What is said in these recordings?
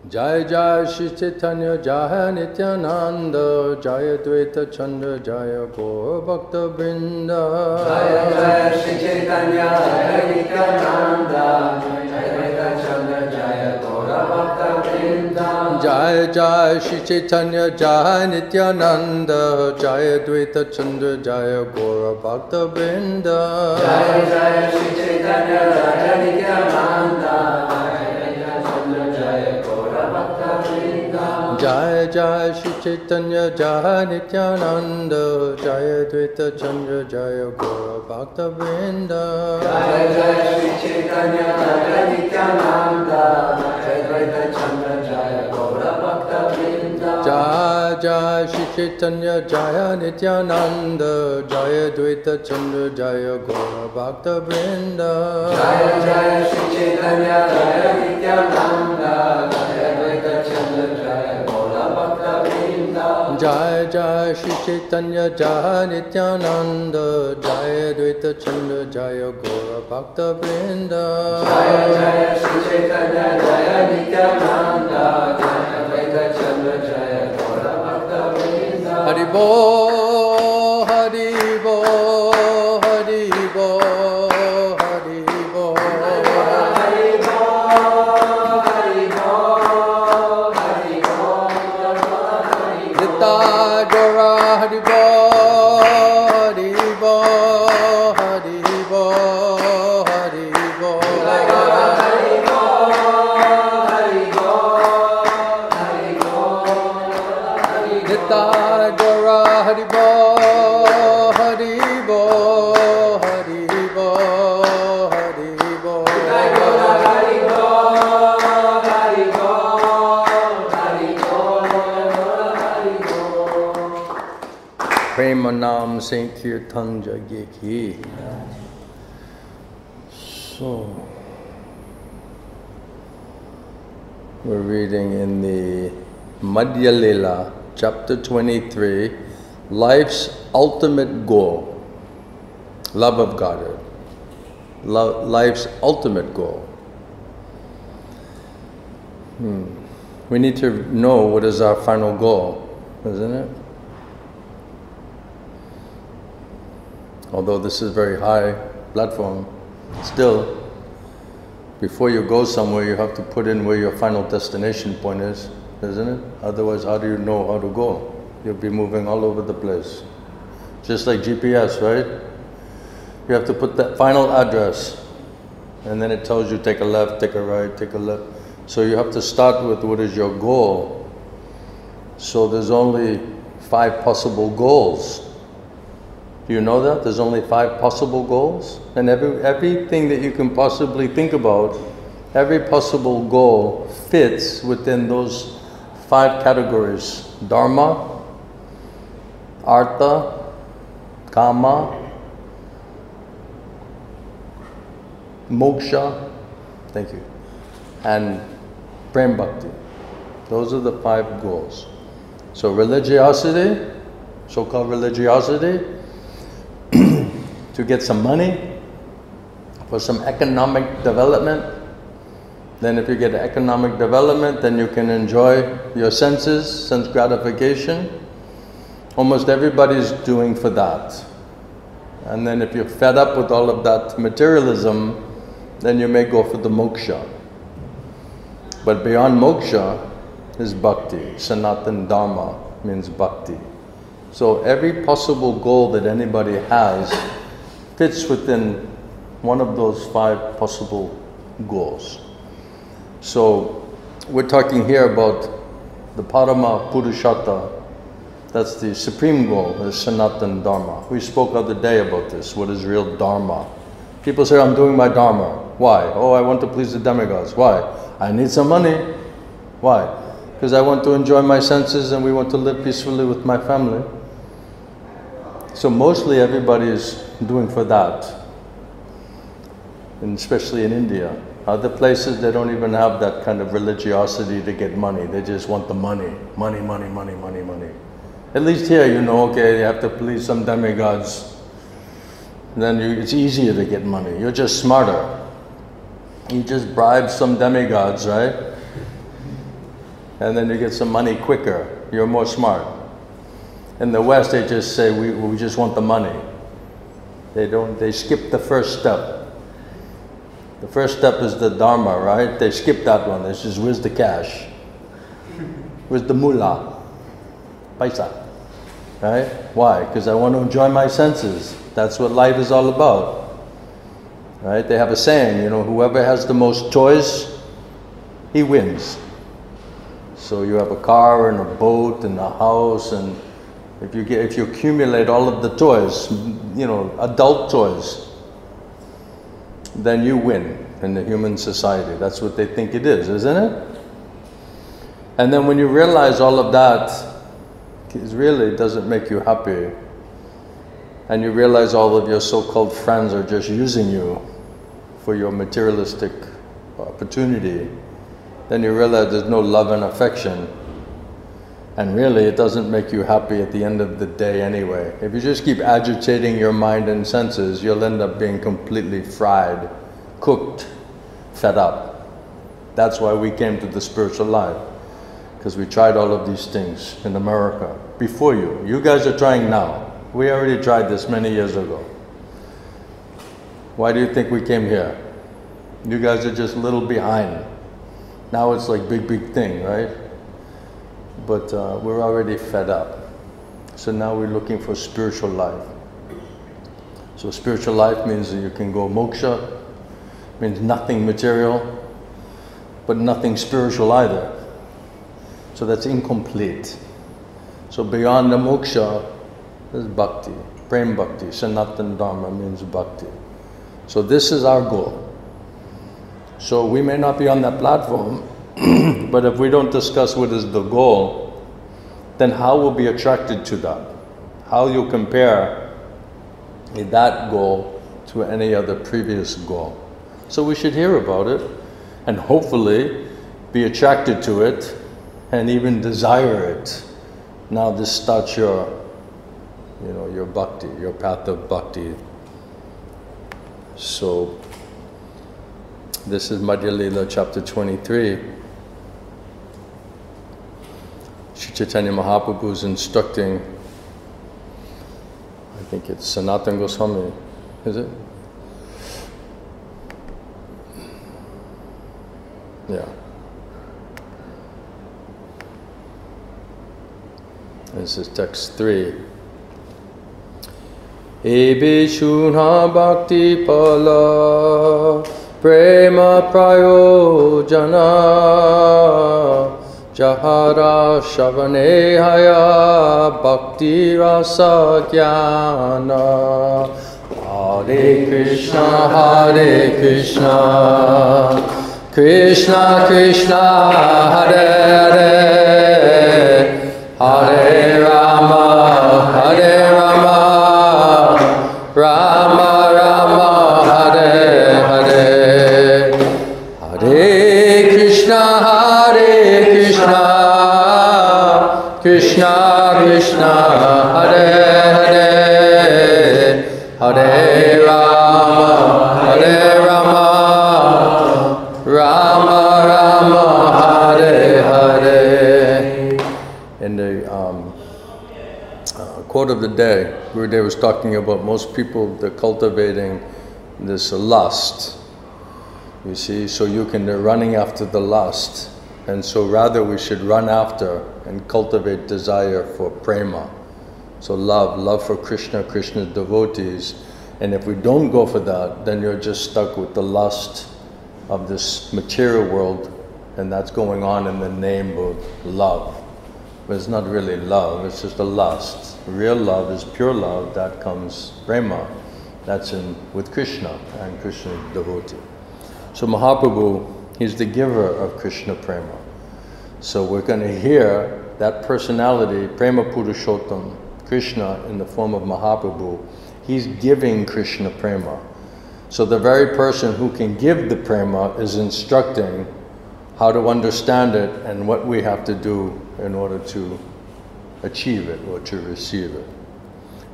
Jai Jai Shri Chaitanya Jai Nityananda Jai Dvaita Chandra Jai Gaur Bhakta Vrinda Jai Jai Shri Chaitanya Jai Nityananda Jai Dvaita Chandra Jai Gaur Bhakta Vrinda Jai Jai Shri Chaitanya Jai Nityananda Jai Dvaita Chandra Jai Gaur Bhakta Vrinda Jai Jai Shri Chaitanya Jai Nityananda Jai Jai Shri Chaitanya Jai Nityananda Jai Dvaita Chandra Jai Gaur Bhakta Vrinda Jai Jai Shri Chaitanya Jai Nityananda Jai Dvaita Chandra Jai Gaur Bhakta Vrinda Jai Jai Shri Chaitanya Jai Nityananda Jai Dvaita Chandra Jai Gaur Bhakta Vrinda Jai Jai Shri Chaitanya Jai Nityananda Jai Dvaita Chandra Jai Gaur Bhakta Vrinda Jai Jai Shri Chaitanya Jai Nityananda Jai Dvaita Chandra Jai Gaur Bhakta Vrinda Jai Jai Shri Chaitanya Jai Nityananda Jai Dvaita Chandra Jai Gaur Bhakta Vrinda Haribo Haribo Haribo Haribo Nitya Gora Haribo Haribo Haribo Haribo Nitya Gora Haribo Haribo Haribo Prema Nam Sankirtan Jagye Ki. So, we're reading in the Madhya Lila, chapter 23, life's ultimate goal, love of Godhead, life's ultimate goal. We need to know what is our final goal, isn't it? Although this is a very high platform, still, before you go somewhere, you have to put in where your final destination point is, isn't it? Otherwise, how do you know how to go? You'll be moving all over the place. Just like GPS, right? You have to put that final address, and then it tells you take a left, take a right, take a left. So you have to start with what is your goal. So there's only 5 possible goals. Do you know that? There's only 5 possible goals? And everything that you can possibly think about, every possible goal fits within those 5 categories. Dharma, Artha, Kama, Moksha, thank you, and Prem Bhakti. Those are the 5 goals. So religiosity, so-called religiosity, to get some money, for some economic development. Then if you get economic development, then you can enjoy your senses, sense gratification. Almost everybody's doing for that. And then if you're fed up with all of that materialism, then you may go for the moksha. But beyond moksha is bhakti. Sanatan Dharma means bhakti. So every possible goal that anybody has fits within one of those 5 possible goals. So we're talking here about the Parama Purushartha. That's the supreme goal, is Sanatan Dharma. We spoke the other day about this, what is real Dharma. People say, I'm doing my Dharma. Why? Oh, I want to please the demigods. Why? I need some money. Why? Because I want to enjoy my senses and we want to live peacefully with my family. So mostly everybody is doing for that, and especially in India. Other places, they don't even have that kind of religiosity to get money. They just want the money. Money, money, money, money, money. At least here, you know, okay, you have to please some demigods. Then it's easier to get money. You're just smarter. You just bribe some demigods, right? and then you get some money quicker. You're more smart. In the West, they just say, we just want the money. They skip the first step. The first step is the Dharma, right? They skip that one. It's just, where's the cash? Where's the mullah? Paisa. Right? Why? Because I want to enjoy my senses. That's what life is all about. Right? They have a saying, you know, whoever has the most toys, he wins. So you have a car and a boat and a house, and if you accumulate all of the toys, you know, adult toys, then you win in the human society. That's what they think it is, isn't it? And then when you realize all of that, it really doesn't make you happy, and you realize all of your so-called friends are just using you for your materialistic opportunity, then you realize there's no love and affection, and really it doesn't make you happy at the end of the day anyway. If you just keep agitating your mind and senses, you'll end up being completely fried, cooked, fed up. That's why we came to the spiritual life, because we tried all of these things in America before you. You guys are trying now. We already tried this many years ago. Why do you think we came here? You guys are just a little behind. Now it's like big thing, right? But we're already fed up. So now we're looking for spiritual life. So spiritual life means that you can go moksha, means nothing material, but nothing spiritual either. So that's incomplete. So beyond the moksha, there's bhakti, prem bhakti, sanatan dharma means bhakti. So this is our goal. So we may not be on that platform, but if we don't discuss what is the goal, then how we'll be attracted to that? How you compare that goal to any other previous goal? So we should hear about it, and hopefully be attracted to it, and even desire it. Now this starts your, you know, your bhakti, your path of bhakti. So this is Madhya Lila chapter 23. Sri Chaitanya Mahaprabhu is instructing, I think it's Sanatana Goswami, is it? Yeah. This is text 3. Ebe shunha bhakti pala prema prayojana jahara shavane haya bhakti rasa jnana. Hare Krishna, Krishna Krishna, Hare Hare, Hare Rama, Rama Rama, Hare Hare. Hare Krishna, Krishna Krishna, Hare Hare, Hare Rama, Rama Rama, Hare Hare. In the quote of the day, Gurudev was talking about most people, they're cultivating this lust, you see, so they're running after the lust. And so rather we should run after and cultivate desire for prema. So love for Krishna, Krishna's devotees. And if we don't go for that, then you're just stuck with the lust of this material world, and that's going on in the name of love. But it's not really love, it's just a lust. Real love is pure love, that comes prema. That's with Krishna and Krishna's devotee. So Mahaprabhu, he's the giver of Krishna Prema. So we're going to hear that personality, Prema Purushottam, Krishna in the form of Mahaprabhu, he's giving Krishna Prema. So the very person who can give the Prema is instructing how to understand it and what we have to do in order to achieve it or to receive it.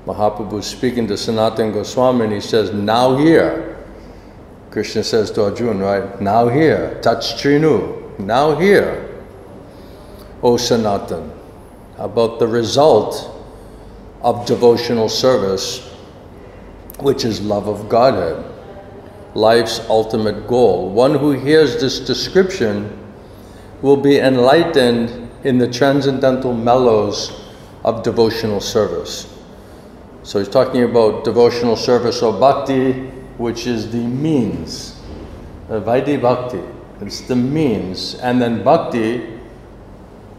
Mahaprabhu is speaking to Sanatana Goswami and he says, now here. Krishna says to Arjuna, right? Now here. Touch Trinu. Now here. O Sanatan, about the result of devotional service, which is love of Godhead, life's ultimate goal. One who hears this description will be enlightened in the transcendental mellows of devotional service. So he's talking about devotional service or bhakti, which is the means. Vaidhi bhakti, it's the means. And then bhakti,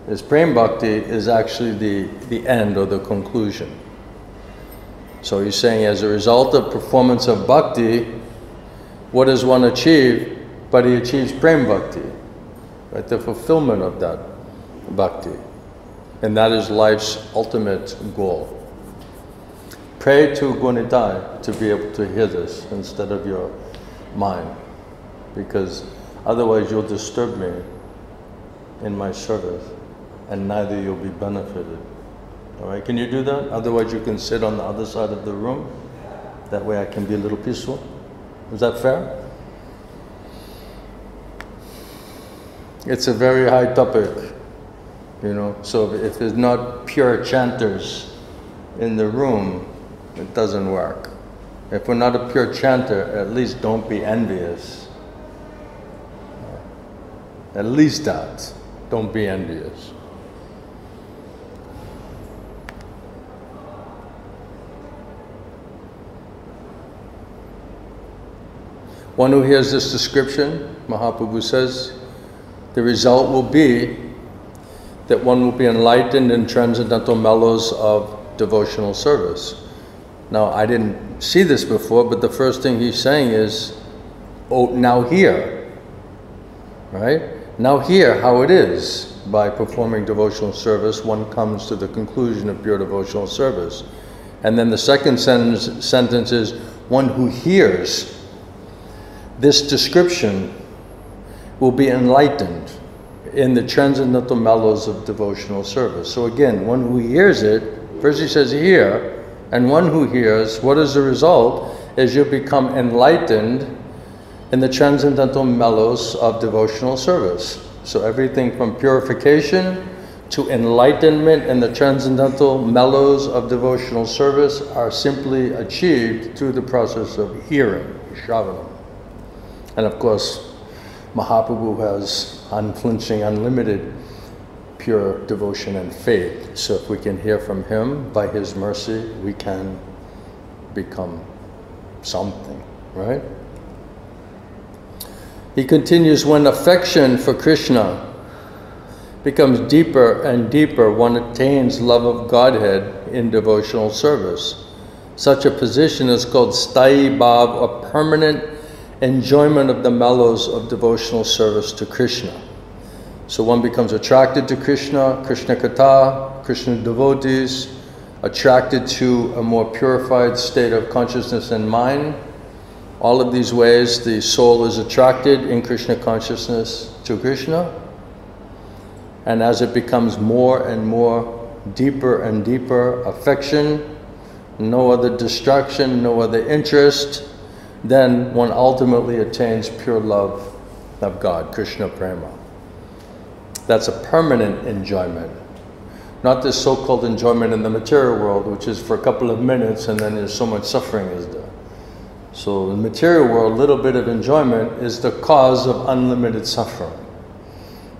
is prem bhakti, is actually the end or the conclusion. So he's saying as a result of performance of bhakti, what does one achieve? But he achieves prem bhakti, right? The fulfillment of that bhakti. And that is life's ultimate goal. Pray to Gunitai to be able to hear this instead of your mind, because otherwise you'll disturb me in my service and neither you'll be benefited. All right, can you do that? Otherwise you can sit on the other side of the room. That way I can be a little peaceful. Is that fair? It's a very high topic, you know, so if there's not pure chanters in the room, it doesn't work. If we're not a pure chanter, at least don't be envious. At least that. Don't be envious. One who hears this description, Mahaprabhu says, the result will be that one will be enlightened in transcendental mellows of devotional service. Now, I didn't see this before, but the first thing he's saying is, oh, now hear, right? Now hear how it is. By performing devotional service, one comes to the conclusion of pure devotional service. And then the second sentence is, one who hears this description will be enlightened in the transcendental mellows of devotional service. So again, one who hears it, first he says hear, and one who hears, what is the result? Is you become enlightened in the transcendental mellows of devotional service. So everything from purification to enlightenment in the transcendental mellows of devotional service are simply achieved through the process of hearing, shravanam. And of course, Mahaprabhu has unflinching, unlimited pure devotion and faith. So if we can hear from him, by his mercy, we can become something, right? He continues, when affection for Krishna becomes deeper and deeper, one attains love of Godhead in devotional service. Such a position is called sthayi bhav, or permanent enjoyment of the mellows of devotional service to Krishna. So one becomes attracted to Krishna, krishna-katha, Krishna devotees, attracted to a more purified state of consciousness and mind. All of these ways the soul is attracted in Krishna consciousness to Krishna. And as it becomes more and more, deeper and deeper affection, no other distraction, no other interest, then one ultimately attains pure love of God, Krishna Prema. That's a permanent enjoyment. Not this so-called enjoyment in the material world, which is for a couple of minutes and then there's so much suffering is there. So in the material world, a little bit of enjoyment is the cause of unlimited suffering.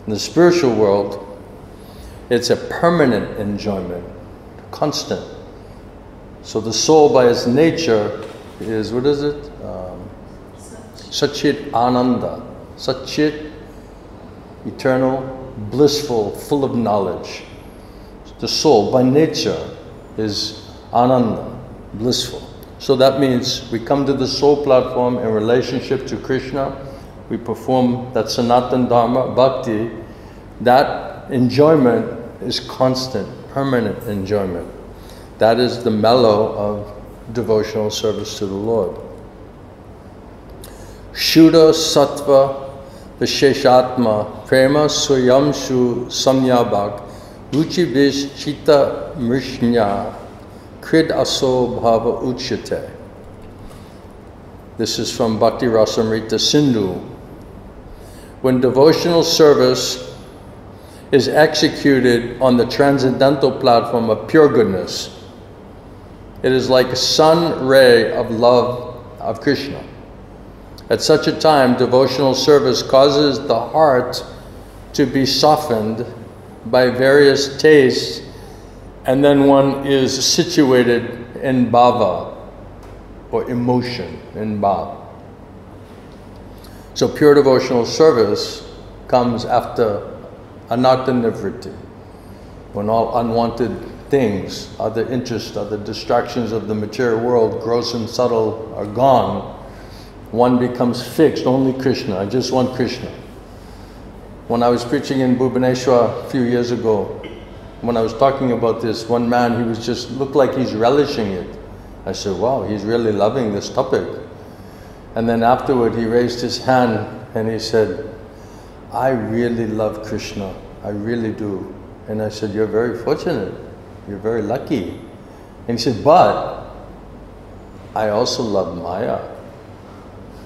In the spiritual world, it's a permanent enjoyment, constant. So the soul by its nature is, what is it? Satchit Ananda. Satchit, eternal, blissful, full of knowledge. The soul by nature is Ananda, blissful. So that means we come to the soul platform in relationship to Krishna. We perform that Sanatan Dharma, Bhakti. That enjoyment is constant, permanent enjoyment. That is the mellow of devotional service to the Lord. Shuddha Sattva Visheshatma Prema Swayamshu Samyabhak Ruchi Vish Chitta Mrishnya Krid Aso Bhava Uchyate. This is from Bhakti Rasamrita Sindhu. When devotional service is executed on the transcendental platform of pure goodness. It is like a sun ray of love of Krishna. At such a time, devotional service causes the heart to be softened by various tastes, and then one is situated in bhava, or emotion, in bhava. So pure devotional service comes after anatta nivritti, when all unwanted things, other interests, other distractions of the material world, gross and subtle, are gone. One becomes fixed, only Krishna. I just want Krishna. When I was preaching in Bhubaneswar a few years ago, when I was talking about this, one man, he was just, looked like he's relishing it. I said, wow, he's really loving this topic. And then afterward, he raised his hand and he said, I really love Krishna. I really do. And I said, you're very fortunate. You're very lucky. And he said, but I also love Maya.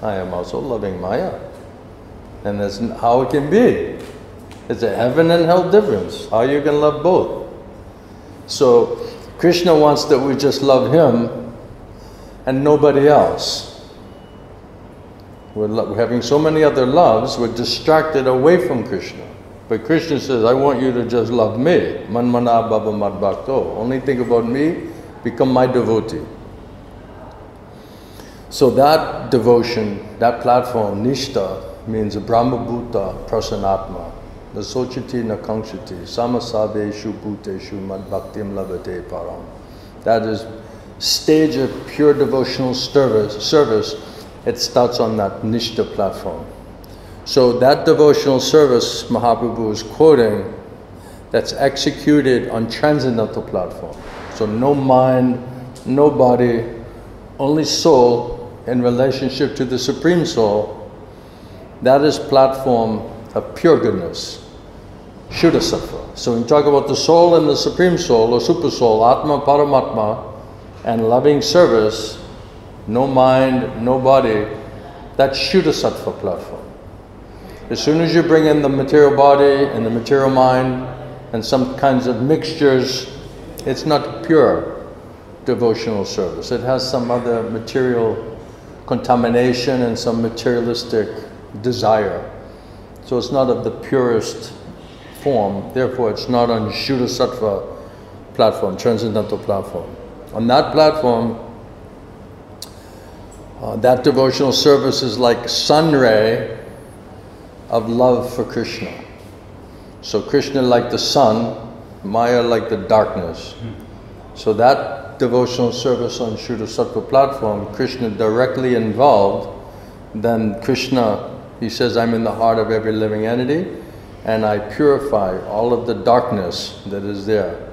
I am also loving Maya. And that's how it can be. It's a heaven and hell difference. How you can love both. So Krishna wants that we just love him and nobody else. We're having so many other loves, we're distracted away from Krishna. But Krishna says, I want you to just love me. Manmana bhava mad bhakto. Only think about me, become my devotee. So that devotion, that platform, Nishta, means Brahma Bhuta Prasanatma. The Sochiti Nakankshati, Samasabeshu Bhuteshu Mad Bhaktim Lavate Param. That is stage of pure devotional service. It starts on that Nishta platform. So that devotional service Mahaprabhu is quoting, that's executed on transcendental platform. So no mind, no body, only soul in relationship to the Supreme Soul. That is platform of pure goodness, Shuddha Sattva. So when you talk about the soul and the Supreme Soul, or Super Soul, Atma, Paramatma, and loving service, no mind, no body, that's Shuddha Sattva platform. As soon as you bring in the material body and the material mind and some kinds of mixtures, it's not pure devotional service. It has some other material contamination and some materialistic desire. So it's not of the purest form, therefore it's not on Shuddha Sattva platform, transcendental platform. On that platform, that devotional service is like sun ray of love for Krishna. So Krishna like the sun, Maya like the darkness. So that devotional service on Shuddha Sattva platform, Krishna directly involved, then Krishna, he says, I'm in the heart of every living entity and I purify all of the darkness that is there,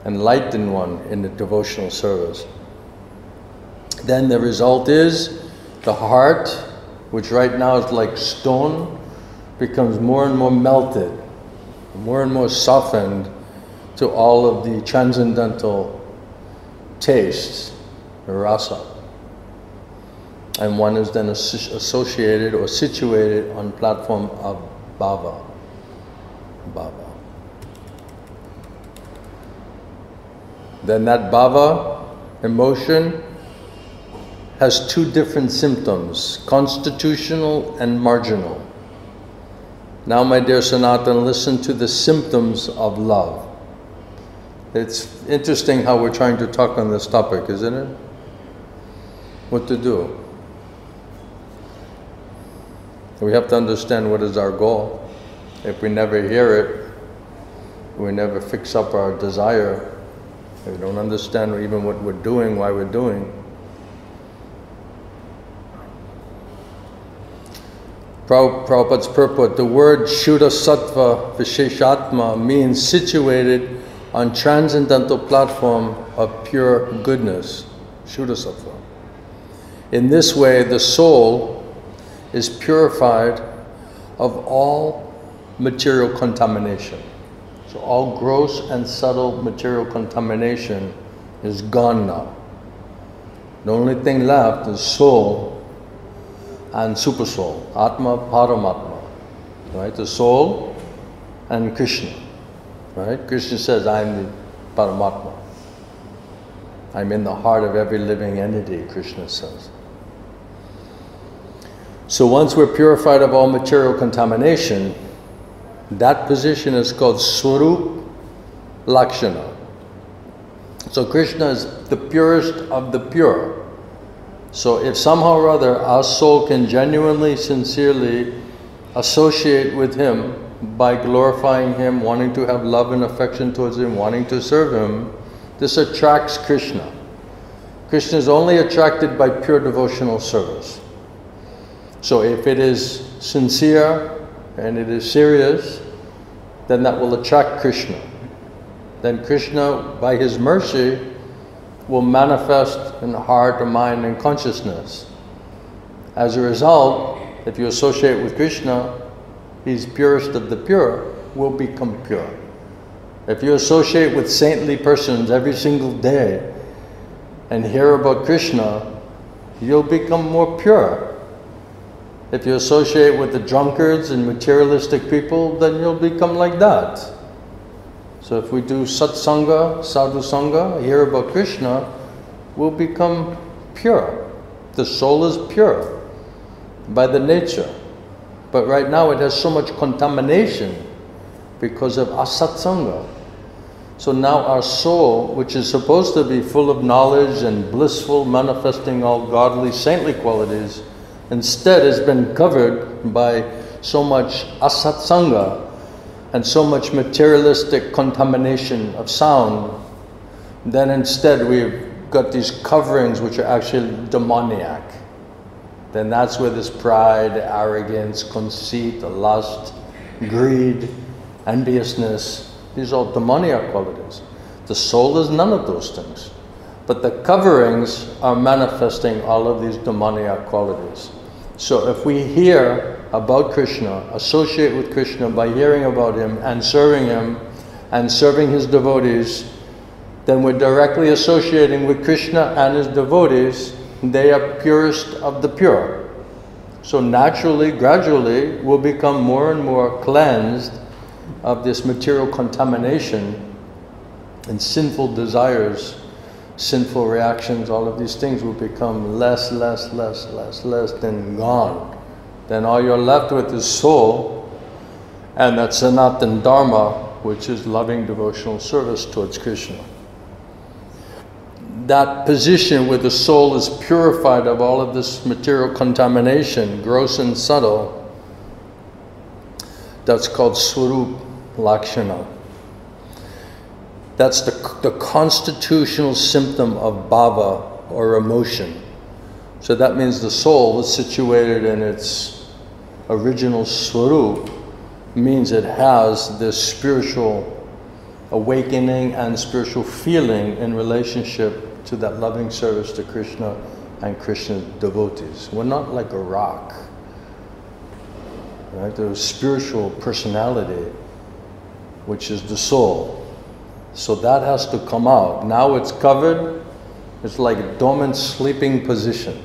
enlighten one in the devotional service. Then the result is the heart, which right now is like stone, becomes more and more melted, more and more softened to all of the transcendental tastes, rasa. And one is then associated or situated on platform of bhava. Bhava. Then that bhava, emotion, has two different symptoms, constitutional and marginal. Now, my dear Sanatan, listen to the symptoms of love. It's interesting how we're trying to talk on this topic, isn't it? What to do? We have to understand what is our goal. If we never hear it, we never fix up our desire. We don't understand even what we're doing, why we're doing. Prabhupada's purport, the word Shuddha Sattva Visheshatma means situated on transcendental platform of pure goodness, Shuddha Sattva. In this way, the soul is purified of all material contamination. So all gross and subtle material contamination is gone now. The only thing left is soul and super soul, Atma, Paramatma, right? The soul and Krishna. Right? Krishna says, I'm the Paramatma. I'm in the heart of every living entity, Krishna says. So once we're purified of all material contamination, that position is called Swarup Lakshana. So Krishna is the purest of the pure. So if somehow or other our soul can genuinely, sincerely associate with Him by glorifying Him, wanting to have love and affection towards Him, wanting to serve Him, this attracts Krishna. Krishna is only attracted by pure devotional service. So if it is sincere and it is serious, then that will attract Krishna. Then Krishna, by His mercy, will manifest in the heart, the mind, and consciousness. As a result, if you associate with Krishna, He's purest of the pure, will become pure. If you associate with saintly persons every single day and hear about Krishna, you'll become more pure. If you associate with the drunkards and materialistic people, then you'll become like that. So if we do satsanga, sadhu sangha, hear about Krishna, we'll become pure. The soul is pure by the nature. But right now it has so much contamination because of asatsanga. So now our soul, which is supposed to be full of knowledge and blissful, manifesting all godly, saintly qualities, instead has been covered by so much asatsanga and so much materialistic contamination of sound. Then instead we've got these coverings which are actually demoniac. Then that's where this pride, arrogance, conceit, lust, greed, enviousness, these are all demoniac qualities. The soul is none of those things. But the coverings are manifesting all of these demoniac qualities. So if we hear about Krishna, associate with Krishna by hearing about Him and serving His devotees, then we're directly associating with Krishna and His devotees. They are purest of the pure. So naturally, gradually, we'll become more and more cleansed of this material contamination and sinful desires, sinful reactions. All of these things will become less, then gone. Then all you're left with is soul and that Sanatan Dharma, which is loving devotional service towards Krishna. That position where the soul is purified of all of this material contamination, gross and subtle, that's called Swarup Lakshana. That's the constitutional symptom of bhava, or emotion. So that means the soul is situated in its original Swarup, means it has this spiritual awakening and spiritual feeling in relationship to that loving service to Krishna and Krishna's devotees. We're not like a rock. Right? There's spiritual personality, which is the soul. So that has to come out. Now it's covered. It's like a dormant sleeping position.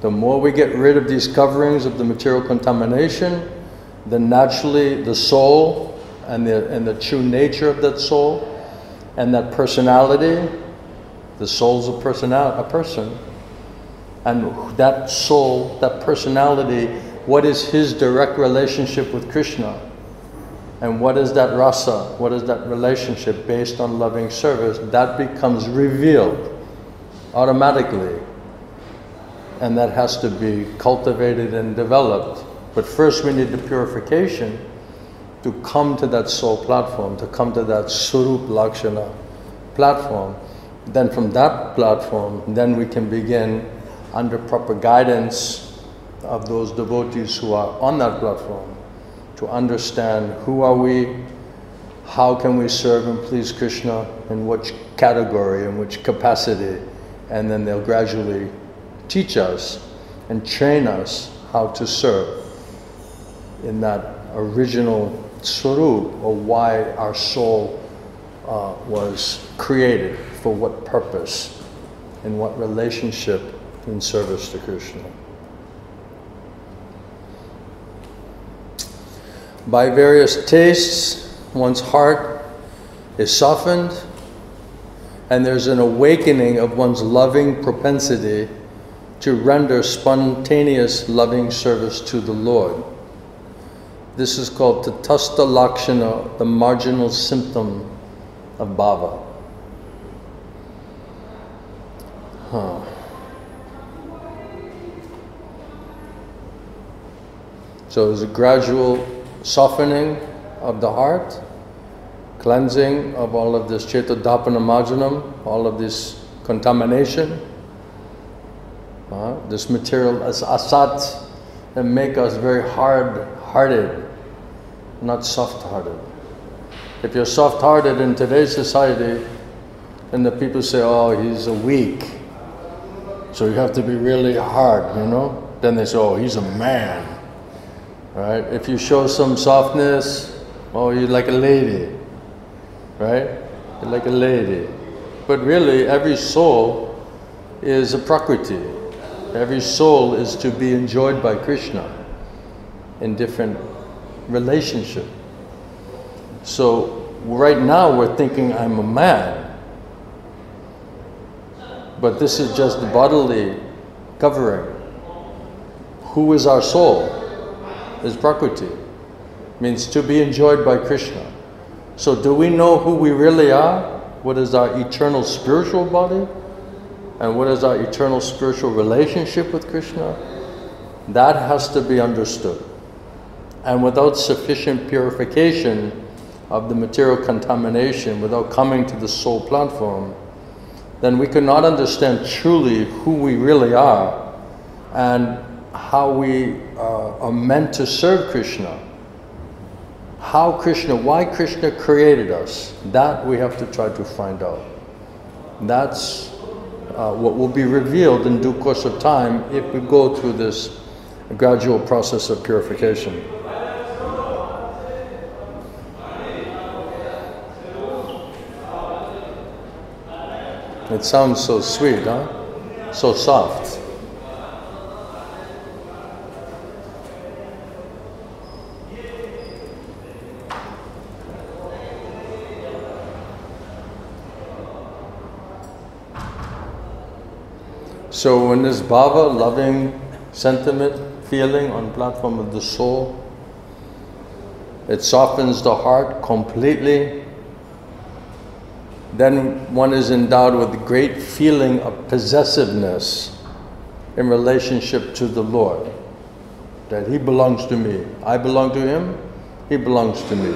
The more we get rid of these coverings of the material contamination, then naturally the soul and the true nature of that soul and that personality, the soul's a person, and that soul, that personality, what is his direct relationship with Krishna? And what is that rasa? What is that relationship based on loving service? That becomes revealed automatically. And that has to be cultivated and developed. But first we need the purification to come to that soul platform, to come to that Swarup Lakshana platform. Then from that platform, then we can begin under proper guidance of those devotees who are on that platform to understand who are we, how can we serve and please Krishna, in which category, in which capacity, and then they'll gradually teach us and train us how to serve in that original Swarup, or why our soul was created, for what purpose, in what relationship in service to Krishna. By various tastes, one's heart is softened, and there's an awakening of one's loving propensity to render spontaneous loving service to the Lord. This is called tatastha lakshana, the marginal symptom of bhava. So there's a gradual softening of the heart, cleansing of all of this cetadapana marjanam, all of this contamination, this material as asat, that make us very hard-hearted, not soft-hearted. If you're soft-hearted in today's society, then the people say, oh, he's a weak, so you have to be really hard, you know? Then they say, oh, he's a man, right? If you show some softness, oh, you're like a lady, right? You're like a lady. But really, every soul is a prakriti. Every soul is to be enjoyed by Krishna in different relationship. So right now we're thinking I'm a man, but this is just bodily covering. Who is our soul? Is Prakriti. Means to be enjoyed by Krishna. So do we know who we really are? What is our eternal spiritual body? And what is our eternal spiritual relationship with Krishna? That has to be understood. And without sufficient purification of the material contamination, without coming to the soul platform, then we cannot understand truly who we really are and how we are meant to serve Krishna. Why Krishna created us, that we have to try to find out. That's what will be revealed in due course of time if we go through this gradual process of purification. It sounds so sweet, huh? So soft. So when this bhava, loving sentiment, feeling on platform of the soul, it softens the heart completely, then one is endowed with a great feeling of possessiveness in relationship to the Lord. That He belongs to me. I belong to Him, He belongs to me.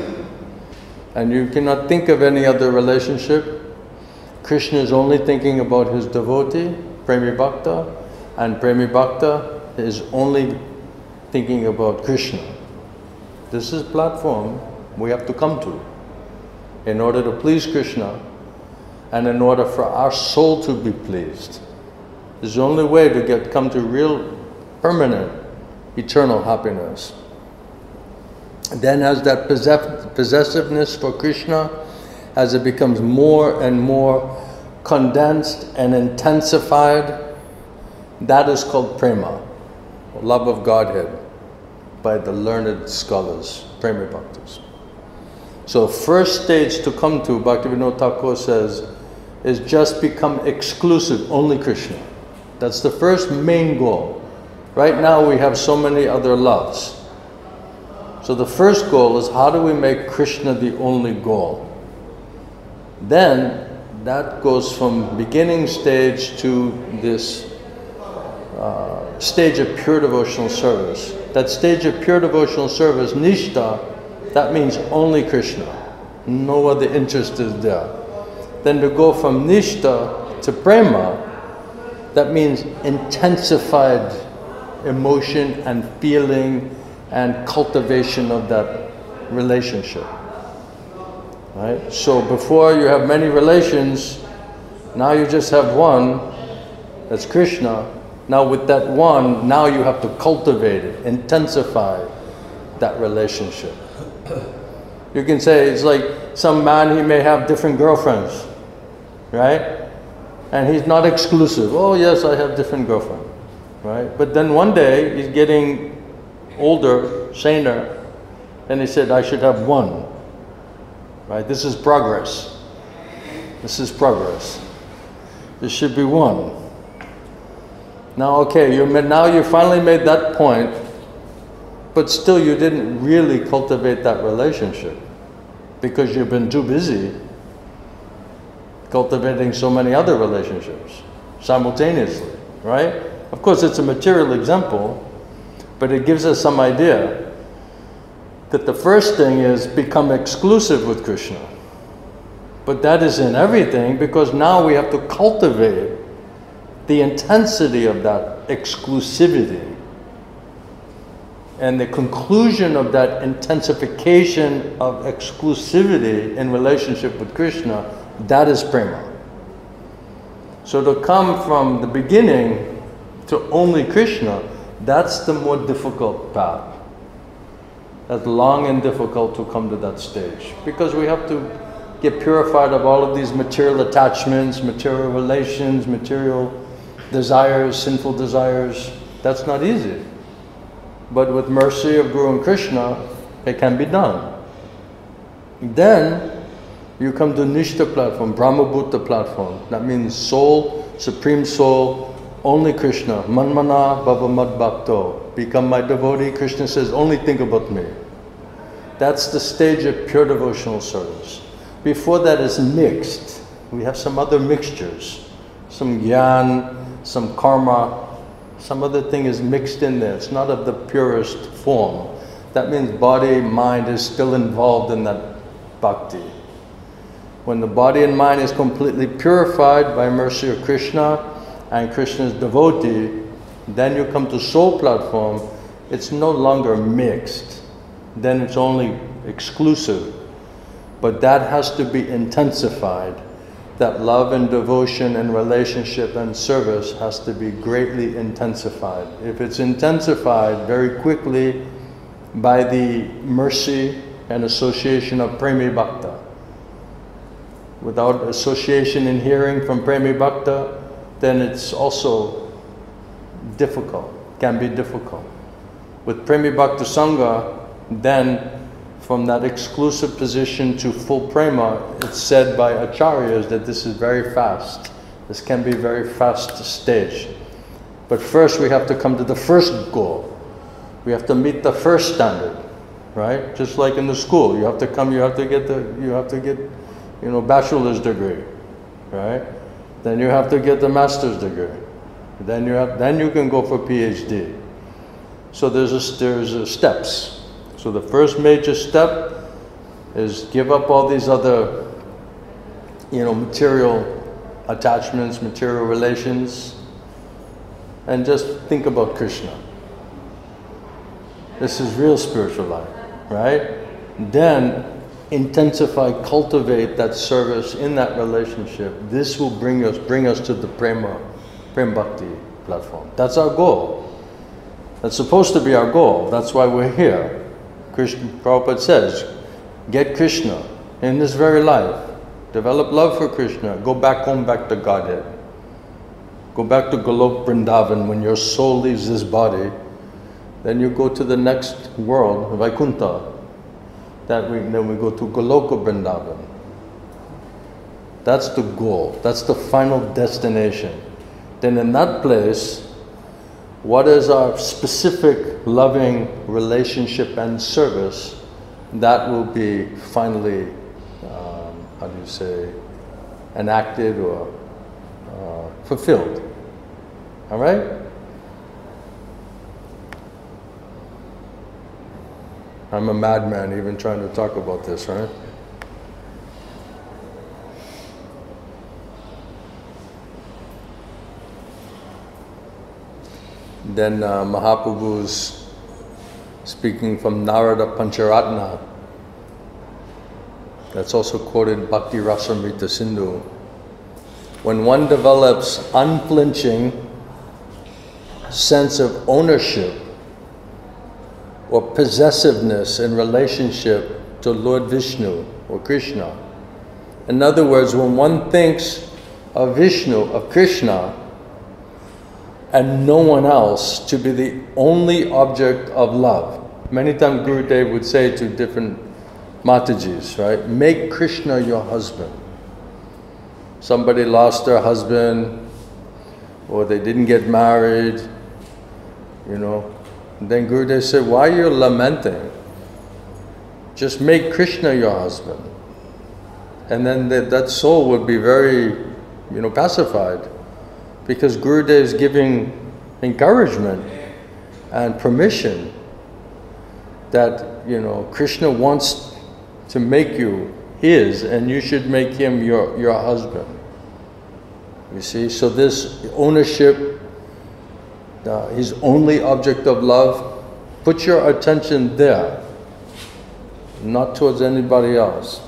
And you cannot think of any other relationship. Krishna is only thinking about his devotee, Premi Bhakta, and Premi Bhakta is only thinking about Krishna. This is platform we have to come to in order to please Krishna and in order for our soul to be pleased. This is the only way to come to real, permanent, eternal happiness. Then as that possessiveness for Krishna, as it becomes more and more condensed and intensified, that is called prema, love of Godhead, by the learned scholars, Prema Bhaktas. So first stage to come to, Bhaktivinoda Thakur says, is just become exclusive, only Krishna. That's the first main goal. Right now we have so many other loves. So the first goal is how do we make Krishna the only goal? Then that goes from beginning stage to this stage of pure devotional service. That stage of pure devotional service, Nishtha, that means only Krishna. No other interest is there. Then to go from Nishtha to Prema, that means intensified emotion and feeling and cultivation of that relationship. Right? So before you have many relations, now you just have one, that's Krishna. Now with that one, now you have to cultivate it, intensify that relationship. You can say it's like some man, he may have different girlfriends, right? And he's not exclusive. Oh yes, I have different girlfriends, right? But then one day he's getting older, saner, And he said, I should have one. Right? This is progress. This is progress. There should be one. Now, okay, now you finally made that point, but still you didn't really cultivate that relationship because you've been too busy cultivating so many other relationships simultaneously, right? Of course, it's a material example, but it gives us some idea that the first thing is become exclusive with Krishna. But that is in everything, because now we have to cultivate the intensity of that exclusivity. And the conclusion of that intensification of exclusivity in relationship with Krishna, that is prema. So to come from the beginning to only Krishna, that's the more difficult path. That's long and difficult to come to that stage, because we have to get purified of all of these material attachments, material relations, material desires, sinful desires. That's not easy. But with mercy of Guru and Krishna, it can be done. Then you come to Nishta platform, Brahmabhuta platform. That means soul, supreme soul, only Krishna. Manmana bhava bhakto. Become my devotee. Krishna says, only think about me. That's the stage of pure devotional service. Before that is mixed. We have some other mixtures. Some gyan, some karma, some other thing is mixed in there. It's not of the purest form. That means body, mind is still involved in that bhakti. When the body and mind is completely purified by mercy of Krishna and Krishna's devotee, then you come to soul platform, it's no longer mixed. Then it's only exclusive. But that has to be intensified. That love and devotion and relationship and service has to be greatly intensified. If it's intensified very quickly by the mercy and association of Premi Bhakta, without association and hearing from Premi Bhakta, then it's also difficult, can be difficult. With Premi Bhakta Sangha, then from that exclusive position to full prema, it's said by acharyas that this is very fast. This can be very fast stage. But first we have to come to the first goal. We have to meet the first standard, right? Just like in the school, you have to come, you have to get, bachelor's degree, right? Then you have to get the master's degree. Then you can go for PhD. So there's steps. So the first major step is give up all these other, material attachments, material relations, and just think about Krishna. This is real spiritual life, right? Then intensify, cultivate that service in that relationship. This will bring us to the Prem Bhakti platform. That's our goal. That's supposed to be our goal. That's why we're here. Prabhupada says, get Krishna in this very life. Develop love for Krishna. Go back home, back to Godhead. Go back to Golok Vrindavan when your soul leaves this body. Then you go to the next world, Vaikuntha. Then we go to Goloka Vrindavan. That's the goal. That's the final destination. Then in that place, what is our specific loving relationship and service, that will be finally, enacted or fulfilled. All right? I'm a madman even trying to talk about this, right? Then Mahaprabhu's speaking from Narada Pancharatna. That's also quoted Bhakti Rasamrita Sindhu. When one develops unflinching sense of ownership or possessiveness in relationship to Lord Vishnu or Krishna. In other words, when one thinks of Vishnu, of Krishna, and no one else to be the only object of love, Many times Gurudev would say to different Matajis, right? Make Krishna your husband. Somebody lost their husband, or they didn't get married, you know. And then Gurudev said, why are you lamenting? Just make Krishna your husband. And then that soul would be very, you know, pacified. Because Gurudev is giving encouragement and permission that, you know, Krishna wants to make you his, and you should make him your husband. You see, so this ownership, his only object of love, put your attention there, not towards anybody else.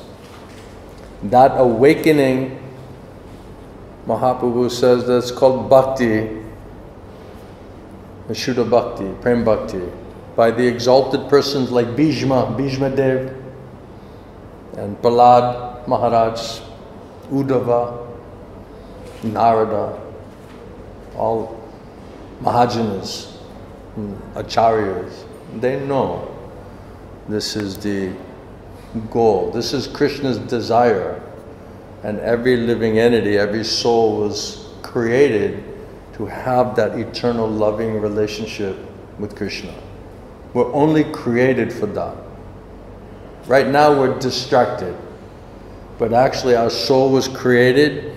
That awakening, Mahaprabhu says, that's called Bhakti, Shuddha Bhakti, Prem Bhakti, by the exalted persons like Bhishma Dev, and Prahlad Maharaj, Uddhava, Narada, all Mahajanas, Acharyas. They know this is the goal. This is Krishna's desire. And every living entity, every soul was created to have that eternal loving relationship with Krishna. We're only created for that. Right now we're distracted, but actually our soul was created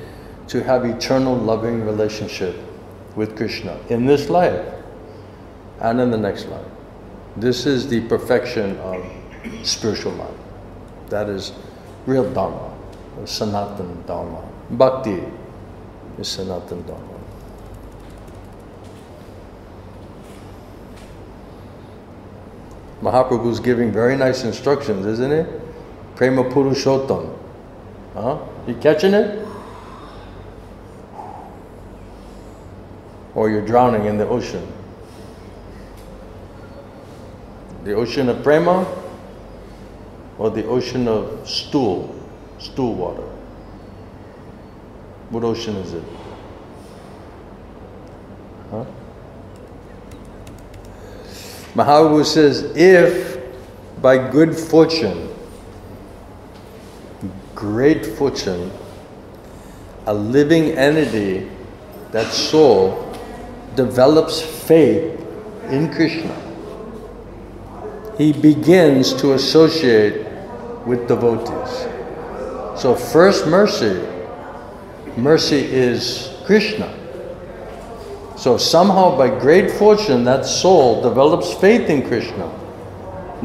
to have eternal loving relationship with Krishna in this life and in the next life. This is the perfection of spiritual life. That is real Dharma, Sanatana Dharma. Bhakti is Sanatana Dharma. Mahaprabhu's giving very nice instructions, isn't it? Prema Purushottam. Huh? You catching it? Or you're drowning in the ocean. The ocean of prema, or the ocean of stool water. What ocean is it? Huh? Mahaprabhu says, if by good fortune, great fortune, a living entity, that soul, develops faith in Krishna, he begins to associate with devotees. So first mercy is Krishna. So somehow by great fortune that soul develops faith in Krishna,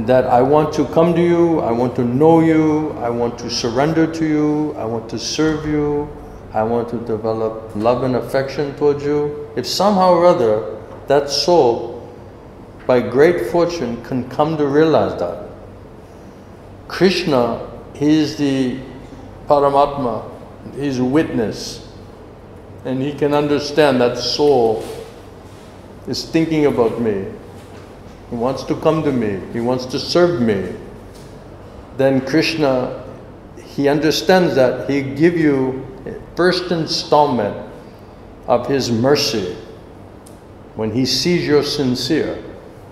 that I want to come to you, I want to know you, I want to surrender to you, I want to serve you, I want to develop love and affection towards you. If somehow or other that soul by great fortune can come to realize that Krishna, he is the Paramatma, he's a witness, and he can understand that soul is thinking about me. He wants to come to me. He wants to serve me. Then Krishna, he understands that. He give you a first installment of his mercy. When he sees you're sincere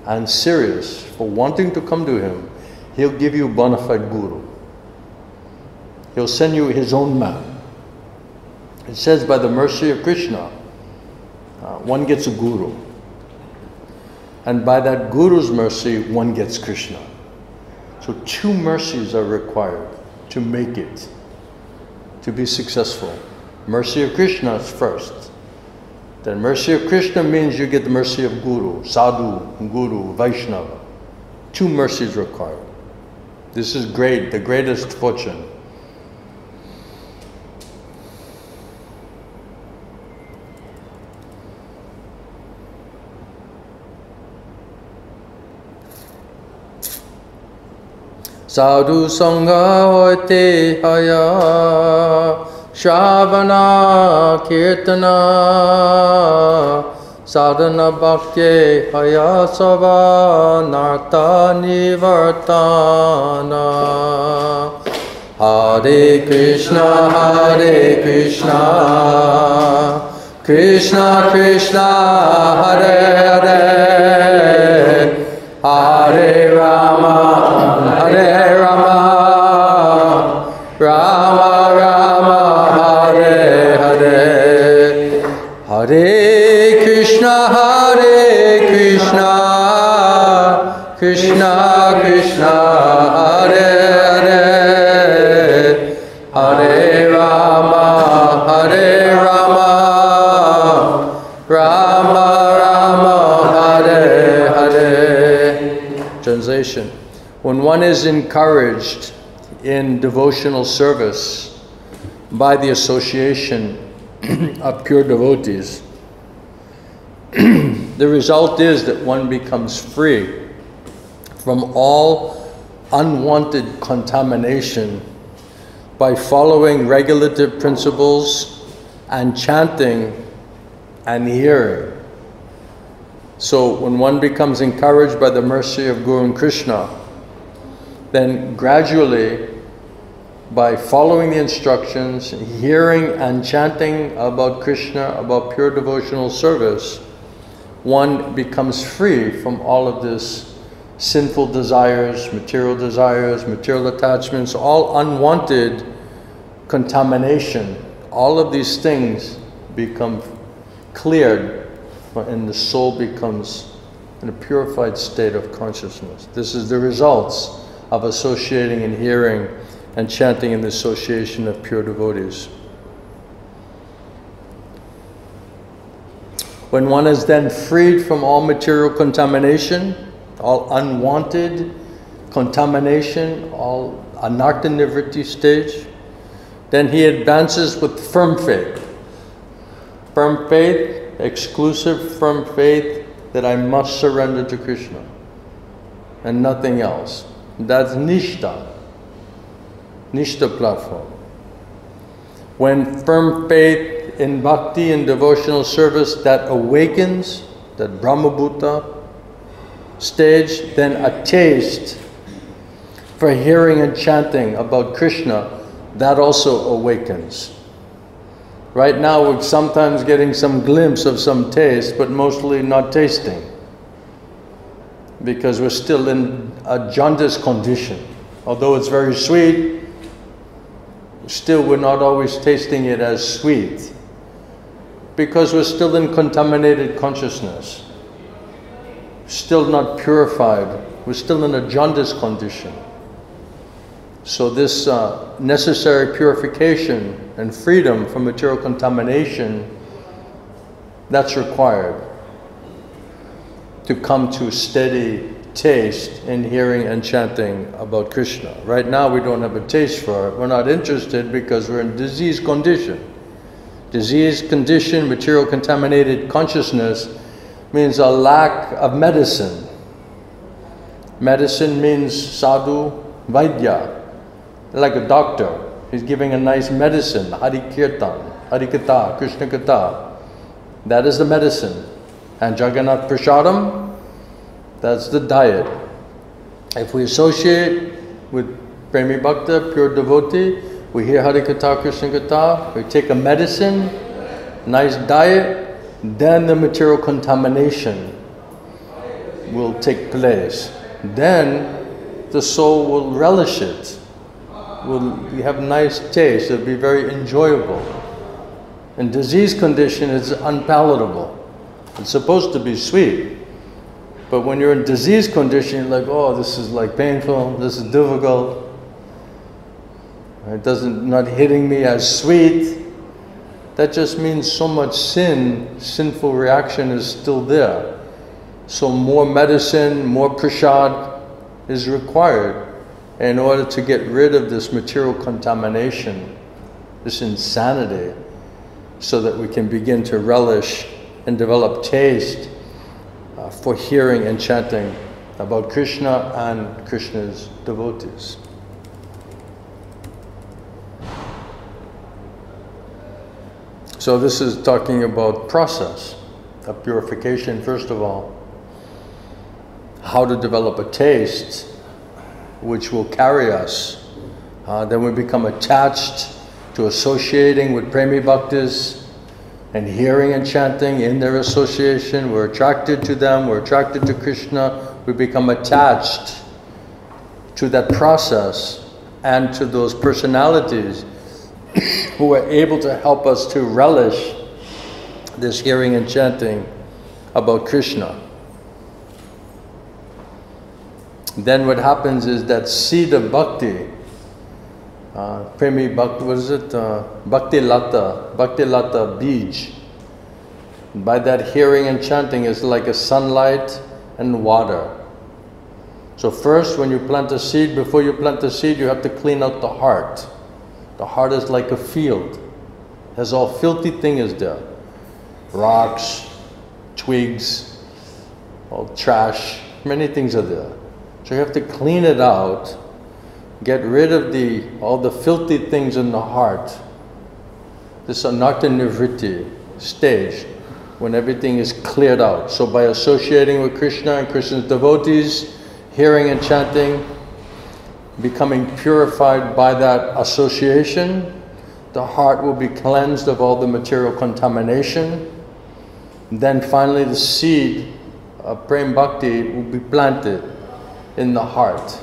and serious for wanting to come to him, he'll give you bona fide guru. He'll send you his own man. It says by the mercy of Krishna, one gets a guru. And by that guru's mercy, one gets Krishna. So two mercies are required to make it, to be successful. Mercy of Krishna is first. Then mercy of Krishna means you get the mercy of Guru, Sadhu, Guru, Vaishnava. Two mercies required. This is great, the greatest fortune. Sadhu Sangha hoite haya, Shravana Kirtana, Sadhana Bhakti haya sava, Narta Nivartana. Hare Krishna, Krishna Krishna, Hare Hare, Hare Rama, Hare Rama, Rama Rama, Hare Hare, Hare Krishna, Krishna Krishna, Hare Hare, Hare Rama, Rama Rama, Hare Hare. Translation: when one is encouraged in devotional service by the association of pure devotees, the result is that one becomes free from all unwanted contamination by following regulative principles and chanting and hearing. So when one becomes encouraged by the mercy of Guru and Krishna, then gradually, by following the instructions, hearing and chanting about Krishna, about pure devotional service, one becomes free from all of this sinful desires, material attachments, all unwanted contamination. All of these things become cleared, and the soul becomes in a purified state of consciousness. This is the results of associating and hearing and chanting in the association of pure devotees. When one is then freed from all material contamination, all unwanted contamination, all anartha-nivritti stage, then he advances with firm faith. Firm faith, exclusive firm faith that I must surrender to Krishna and nothing else. That's nishtha platform. When firm faith in bhakti and devotional service that awakens, that Brahmabhuta stage, then a taste for hearing and chanting about Krishna, that also awakens. Right now we're sometimes getting some glimpse of some taste, but mostly not tasting, because we're still in a jaundiced condition. Although it's very sweet, still we're not always tasting it as sweet, because we're still in contaminated consciousness, still not purified, we're still in a jaundiced condition. So this necessary purification and freedom from material contamination, that's required to come to a steady taste in hearing and chanting about Krishna. Right now we don't have a taste for it. We're not interested because we're in disease condition. Disease condition, material contaminated consciousness means a lack of medicine. Medicine means sadhu, vaidya, like a doctor. He's giving a nice medicine, Hari Kirtan, Hari Katha, Krishna-katha. That is the medicine. And Jagannath Prasadam, that's the diet. If we associate with Premi Bhakta, pure devotee, we hear Hari Katha, Krishna-katha, we take a medicine, nice diet, then the material contamination will take place. Then the soul will relish it. Will have nice taste, it'll be very enjoyable. In disease condition, it's unpalatable. It's supposed to be sweet. But when you're in disease condition, you're like, oh, this is like painful, this is difficult. It not hitting me as sweet. That just means so much sinful reaction is still there. So more medicine, more prasad is required in order to get rid of this material contamination, this insanity, so that we can begin to relish and develop taste for hearing and chanting about Krishna and Krishna's devotees. So this is talking about process of purification, first of all. How to develop a taste which will carry us. Then we become attached to associating with Premi Bhaktas and hearing and chanting in their association. We're attracted to them, we're attracted to Krishna, we become attached to that process and to those personalities who are able to help us to relish this hearing and chanting about Krishna. Then what happens is that seed of bhakti, Premi Bhakti, what is it? Bhakti Lata Bij. By that hearing and chanting is like a sunlight and water. So first, when you plant a seed, before you plant the seed, you have to clean out the heart. The heart is like a field. It has all filthy things there. Rocks, twigs, all trash, many things are there. So you have to clean it out, get rid of all the filthy things in the heart. This is anartha nivritti stage, when everything is cleared out. So by associating with Krishna and Krishna's devotees, hearing and chanting, becoming purified by that association, the heart will be cleansed of all the material contamination. Then finally the seed of Prem Bhakti will be planted in the heart,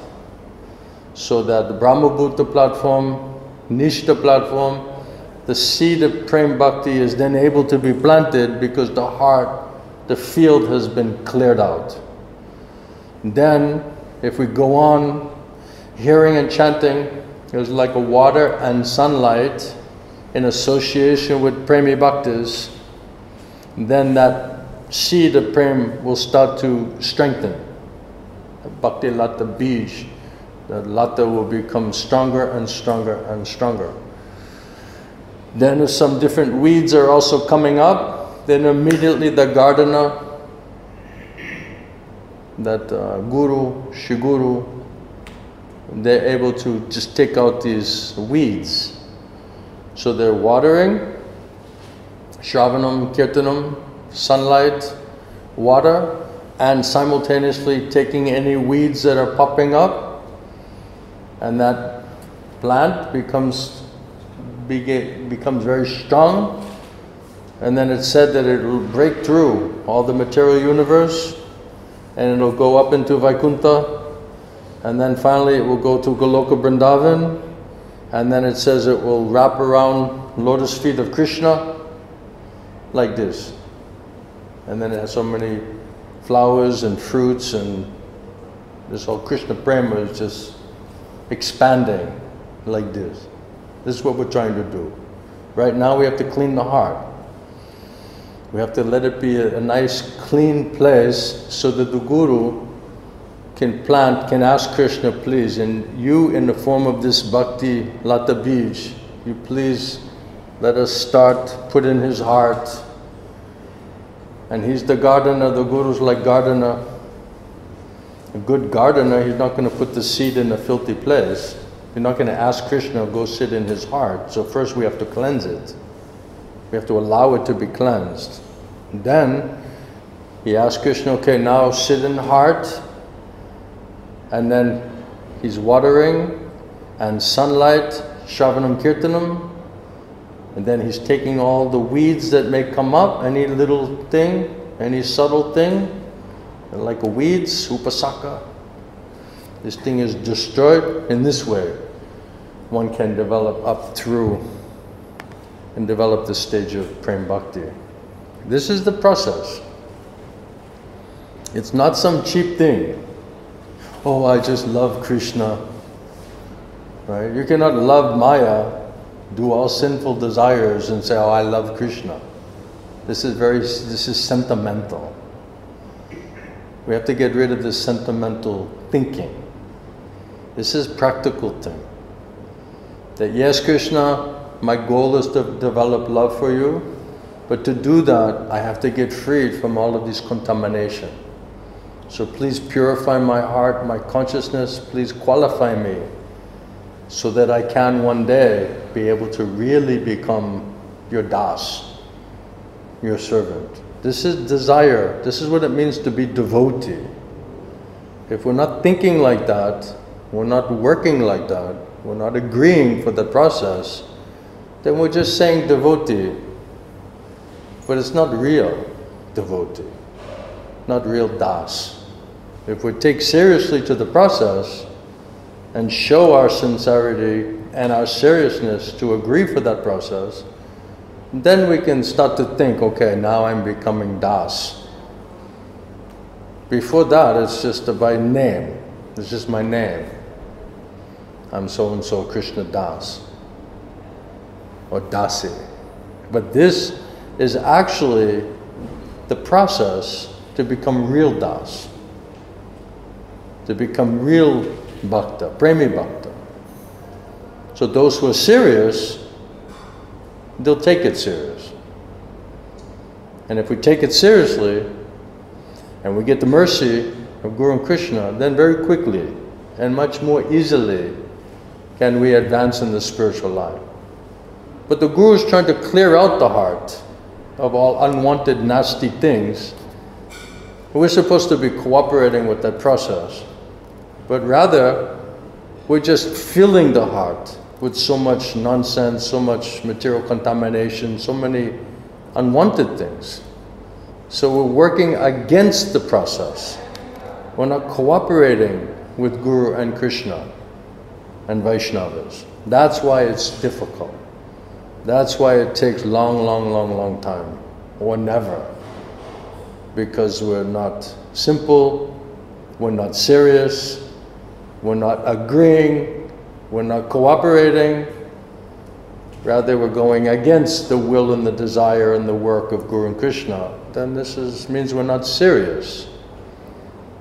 so that the Brahma Bhuta platform, Nishta platform, the seed of Prem Bhakti is then able to be planted because the heart, the field has been cleared out. Then, if we go on, hearing and chanting is like a water and sunlight in association with Premi Bhaktis, then that seed of Prem will start to strengthen. Bhakti Lata Bij, the Lata will become stronger and stronger and stronger. Then if some different weeds are also coming up, then immediately the gardener, that guru, shiguru, they're able to just take out these weeds. So they're watering, shravanam, kirtanam, sunlight, water, and simultaneously taking any weeds that are popping up, and that plant becomes very strong, and then it's said that it will break through all the material universe, and it'll go up into Vaikuntha, and then finally it will go to Goloka Vrindavan, and then it says it will wrap around lotus feet of Krishna, like this. And then it has so many flowers and fruits, and this whole Krishna Prema is just expanding like this. This is what we're trying to do. Right now we have to clean the heart. We have to let it be a nice clean place so that the Guru can ask Krishna, please, and you in the form of this Bhakti Lata Bij, you please let us start, put in his heart. And he's the gardener, the Guru's like gardener. A good gardener, he's not going to put the seed in a filthy place. You're not going to ask Krishna to go sit in his heart. So first we have to cleanse it. We have to allow it to be cleansed. And then he asks Krishna, okay, now sit in the heart. And then he's watering and sunlight, shravanam kirtanam. And then he's taking all the weeds that may come up, any little thing, any subtle thing, like a weeds, upasaka. This thing is destroyed in this way. One can develop up through and develop the stage of Prem Bhakti. This is the process. It's not some cheap thing. Oh, I just love Krishna. Right? You cannot love Maya, do all sinful desires and say, oh, I love Krishna. This is sentimental. We have to get rid of this sentimental thinking. This is practical thing. That yes, Krishna, my goal is to develop love for you, but to do that, I have to get freed from all of this contamination. So please purify my heart, my consciousness, please qualify me, so that I can one day be able to really become your das, your servant. This is desire. This is what it means to be devotee. If we're not thinking like that, we're not working like that, we're not agreeing for the process, then we're just saying devotee. But it's not real devotee, not real das. If we take seriously to the process and show our sincerity and our seriousness to agree for that process, then we can start to think, okay, now I'm becoming Das. Before that, it's just by name. It's just my name. I'm so-and-so Krishna Das or Dasi. But this is actually the process to become real Das, to become real Bhakta, Premi Bhakta. So those who are serious, they'll take it serious. And if we take it seriously, and we get the mercy of Guru and Krishna, then very quickly and much more easily can we advance in the spiritual life. But the Guru is trying to clear out the heart of all unwanted, nasty things. We're supposed to be cooperating with that process, but rather we're just filling the heart with so much nonsense, so much material contamination, so many unwanted things. So we're working against the process. We're not cooperating with Guru and Krishna and Vaishnavas. That's why it's difficult. That's why it takes long time, or never. Because we're not simple, we're not serious, we're not agreeing, we're not cooperating. Rather, we're going against the will and the desire and the work of Guru and Krishna. Then this means we're not serious.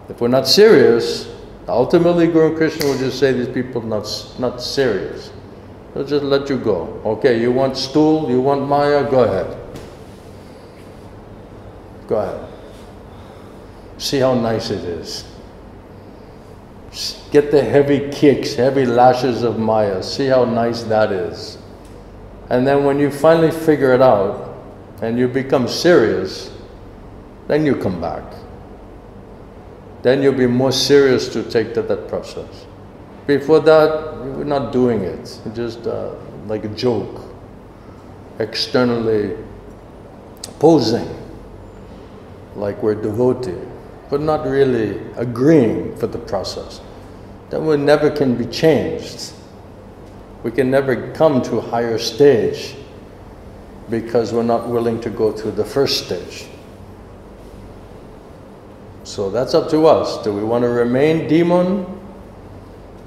If we're not serious, ultimately Guru and Krishna will just say these people are not serious. They'll just let you go. Okay, you want stool, you want Maya, go ahead. Go ahead. See how nice it is. Get the heavy kicks, heavy lashes of Maya. See how nice that is. And then when you finally figure it out and you become serious, then you come back. Then you'll be more serious to take to that process. Before that, we're not doing it. It's just like a joke, externally posing like we're devotee, but not really agreeing for the process. Then we never can be changed. We can never come to a higher stage because we're not willing to go through the first stage. So that's up to us. Do we want to remain demon,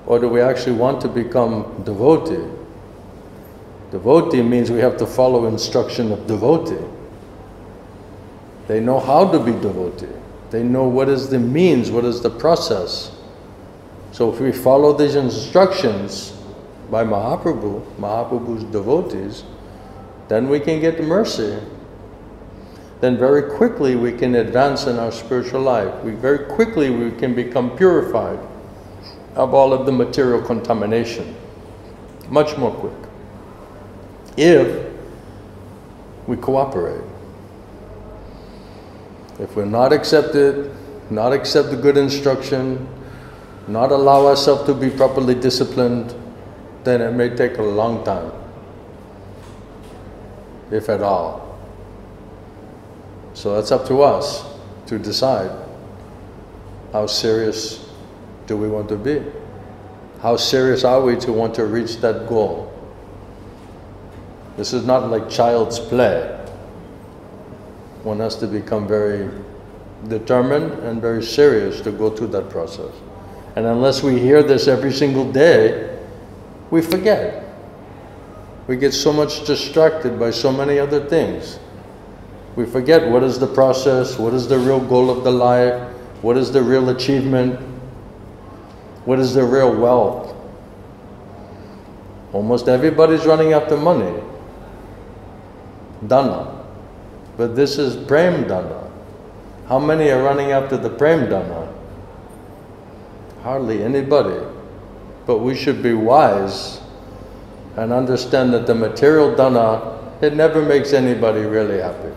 or do we actually want to become devotee? Devotee means we have to follow instruction of devotee. They know how to be devotee. They know what is the means, what is the process. So if we follow these instructions by Mahaprabhu, Mahaprabhu's devotees, then we can get mercy. Then very quickly we can advance in our spiritual life. Very quickly we can become purified of all of the material contamination. Much more quick. If we cooperate. If we're not accepted, not accept the good instruction, not allow ourselves to be properly disciplined, then it may take a long time, if at all. So that's up to us to decide how serious do we want to be? How serious are we to want to reach that goal? This is not like child's play. One has to become very determined and very serious to go through that process. And unless we hear this every single day, we forget. We get so much distracted by so many other things. We forget what is the process, what is the real goal of the life, what is the real achievement, what is the real wealth. Almost everybody's running after money, Dana. But this is Prem Dana. How many are running after the Prem Dana? Hardly anybody. But we should be wise and understand that the material Dana, it never makes anybody really happy.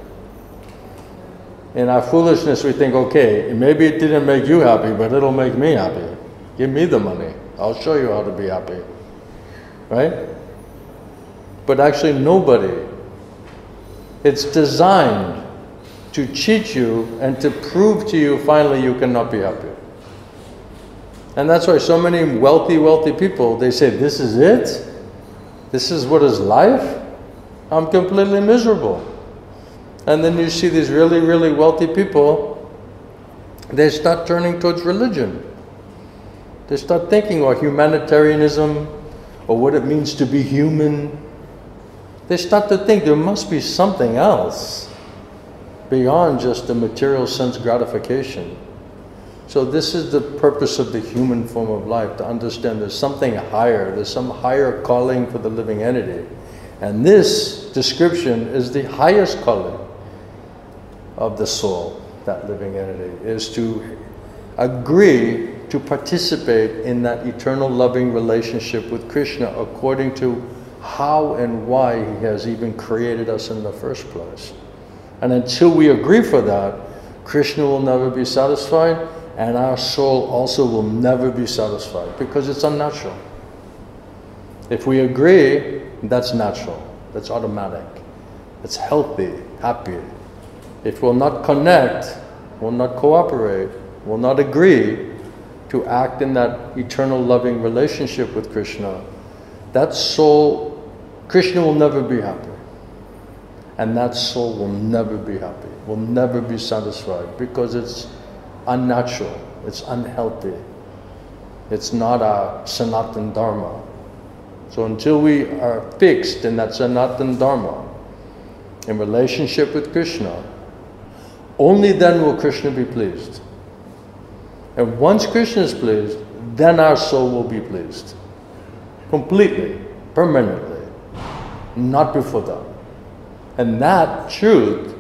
In our foolishness, we think, okay, maybe it didn't make you happy, but it'll make me happy. Give me the money. I'll show you how to be happy. Right? But actually nobody. It's designed to cheat you and to prove to you finally you cannot be happy. And that's why so many wealthy people, they say, this is it? This is what is life? I'm completely miserable. And then you see these really wealthy people, they start turning towards religion. They start thinking about humanitarianism, or what it means to be human. They start to think there must be something else beyond just the material sense gratification. So this is the purpose of the human form of life, to understand there's something higher, there's some higher calling for the living entity. And this description is the highest calling of the soul, that living entity, is to agree to participate in that eternal loving relationship with Krishna according to how and why he has even created us in the first place. And until we agree for that, Krishna will never be satisfied, and our soul also will never be satisfied, because it's unnatural. If we agree, that's natural, that's automatic, it's healthy, happy. If we'll not connect, we'll not cooperate, we'll not agree to act in that eternal loving relationship with Krishna, that soul, Krishna will never be happy. And that soul will never be happy, will never be satisfied, because it's unnatural, it's unhealthy. It's not our Sanatan Dharma. So until we are fixed in that Sanatan Dharma, in relationship with Krishna, only then will Krishna be pleased. And once Krishna is pleased, then our soul will be pleased. Completely, permanently. Not before that. And that truth,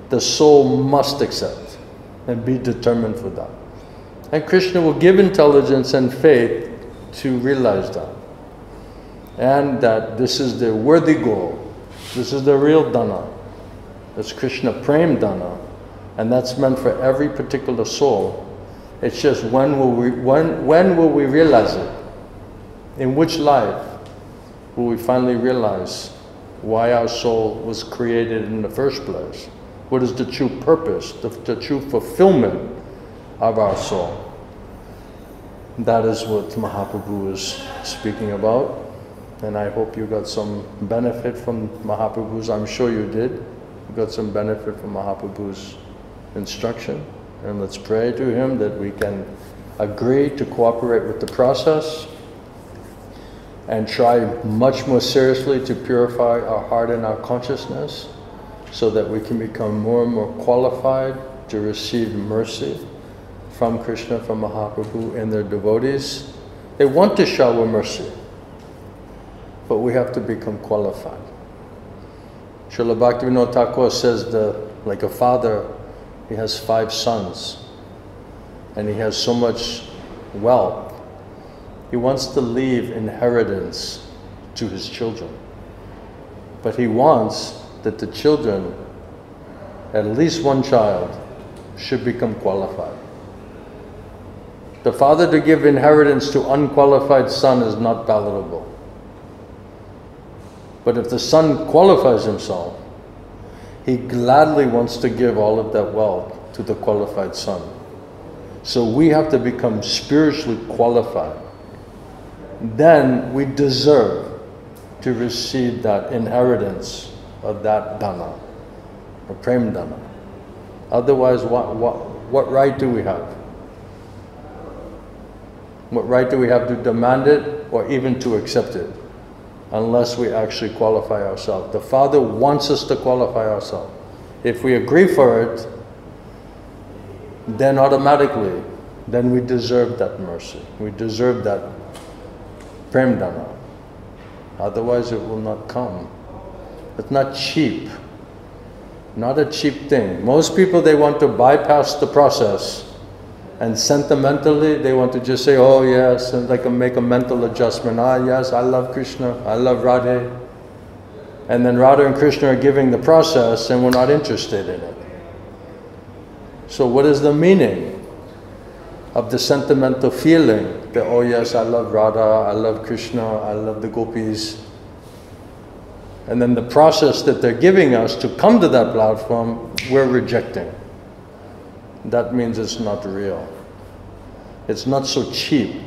the soul must accept and be determined for that. And Krishna will give intelligence and faith to realize that. And that this is the worthy goal. This is the real dana. That's Krishna Prema dana. And that's meant for every particular soul. It's just when will we realize it? In which life will we finally realize why our soul was created in the first place? What is the true purpose, the true fulfillment of our soul? That is what Mahaprabhu is speaking about. And I hope you got some benefit from Mahaprabhu's, I'm sure you did. You got some benefit from Mahaprabhu's instruction. And let's pray to him that we can agree to cooperate with the process and try much more seriously to purify our heart and our consciousness, so that we can become more and more qualified to receive mercy from Krishna, from Mahaprabhu and their devotees. They want to shower mercy, but we have to become qualified. Srila Bhaktivinoda Thakur says like a father, he has 5 sons, and he has so much wealth. He wants to leave inheritance to his children. But he wants that the children, at least one child, should become qualified. The father to give inheritance to unqualified son is not palatable. But if the son qualifies himself, he gladly wants to give all of that wealth to the qualified son. So we have to become spiritually qualified. Then we deserve to receive that inheritance of that dana, or prem dana. Otherwise, what right do we have? What right do we have to demand it, or even to accept it, unless we actually qualify ourselves? The Father wants us to qualify ourselves. If we agree for it, then automatically, then we deserve that mercy. We deserve that prem dana. Otherwise it will not come. It's not cheap. Not a cheap thing. Most people, they want to bypass the process, and sentimentally they want to just say, oh yes, and like make a mental adjustment. Ah yes, I love Krishna, I love Radhe. And then Radha and Krishna are giving the process, and we're not interested in it. So what is the meaning of the sentimental feeling that, oh yes, I love Radha, I love Krishna, I love the gopis? And then the process that they're giving us to come to that platform, we're rejecting. That means it's not real. It's not so cheap.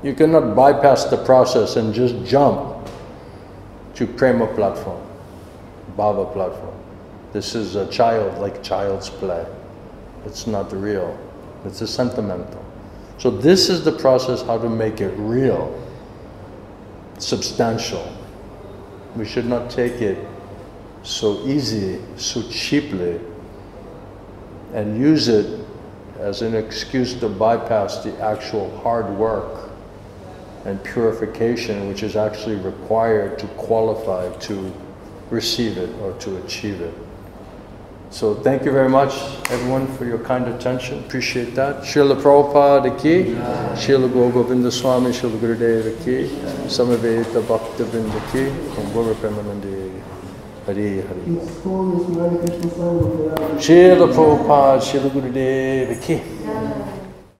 You cannot bypass the process and just jump to Prema platform, Baba platform. This is a child, like child's play. It's not real. It's a sentimental. So this is the process how to make it real, substantial. We should not take it so easy, so cheaply, and use it as an excuse to bypass the actual hard work and purification which is actually required to qualify to receive it or to achieve it. So thank you very much, everyone, for your kind attention. Appreciate that. Srila Prabhupada ki, Srila Govinda Swami, Srila Gurudeva ki, Samaveta Bhakti Vrinda ki, and Guru Premanandi. Hari Hari. Srila Prabhupada, Srila Gurudeva ki.